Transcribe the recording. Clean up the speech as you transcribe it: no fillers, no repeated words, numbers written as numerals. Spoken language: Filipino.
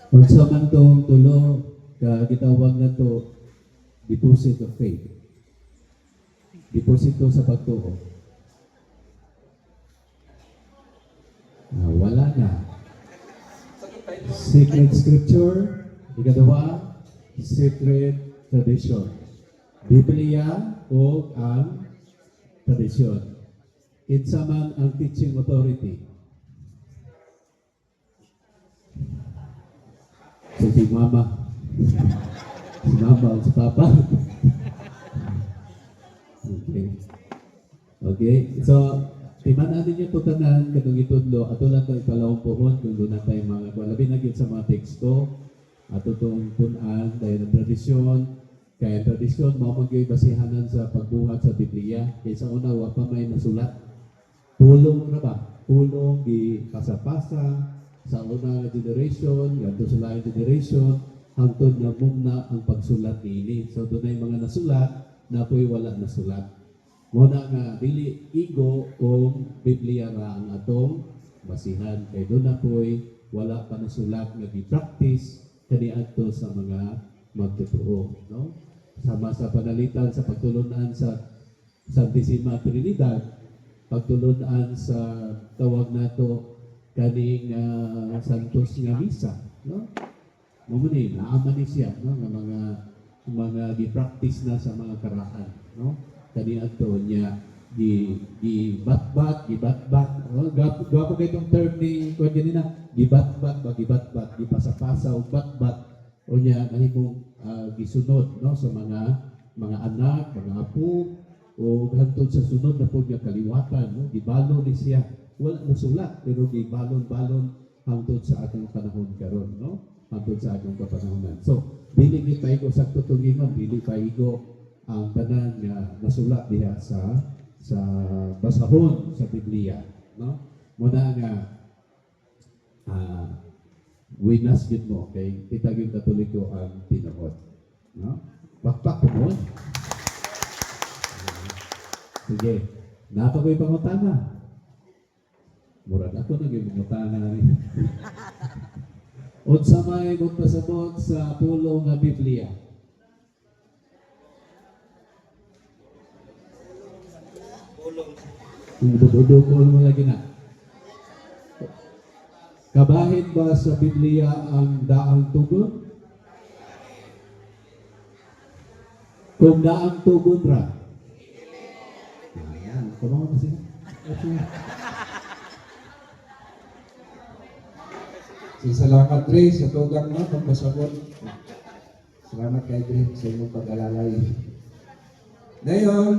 Unsa man tong tulo ka gitawag na to deposit of faith. Deposito sa pagtuo. Wala na. Sacred scripture, ikaduha, sacred tradition. Biblia o ang tradisyon. Kinsa man ang teaching authority. So si mama. Si mama o si papa. Okay. Okay. So, timanan ninyo ito tanan, katong itudlo, ato lang ito ipalawang pohon, kung doon na tayo mga, kung labi na yun sa mga teksto, ato itong tunan, dahil ang tradisyon, kaya tradisyon, mga mag-ibasihanan sa pagbuhat sa Biblia, kaysa una, wa pa may nasulat. Pulong na ba? Pulong di pasapasa, sa una generation, ganito sa lain generation, hangtod na muna ang pagsulat ini. So, doon ay mga nasulat, na po'y wala nasulat. Muna nga, dili igo o Biblia ra ang atong basihan. Kaya doon na po'y wala pa nasulat nga di-practice kaniadto sa mga magtutoo. No? Sama sa panalitan, sa pagtulunan sa Santisima Trinidad, pagtulunan sa tawag nato kaning Santos nga Misa. No? Mamuni, naaman ni siya, no? Nga mga gi-practice na sa mga karaan, no? Kaniadto niya gibatbat, oh, gapo kay itong term ni kuan ganina, gibatbat, gipasapasa o batbat o niya kanimong gisunod, no, sa mga anak, mga apo o hangtod sa sunod na po niya kaliwatan, no? Gibalo ni siya, wala na sulat pero gibalon-balon hangtod sa atong panahon karon, no? Hangtod sa atong kapanahonan. So, dili ni paigo sa tutulingon, dili paigo ang tanan nga nasulat diha sa basahon sa Biblia, no? Muna nga winas gid mo kay kita gyud Katoliko ang tinuod, no? Bakpak mo. Sige, napa ko'y pangutana. Murag ako naging pangutana rin. Unsa may magpasabot sa pulong nga Biblia? Dudukol mo lagi na. Kabahin ba sa Biblia ang daang tugon? Kung daang tugon ra. Ayan, kumama na sila. Salamat Dre sa tugang mo pagpasabot. Salamat kay Dre sa inyong pag-alalay. Ngayon,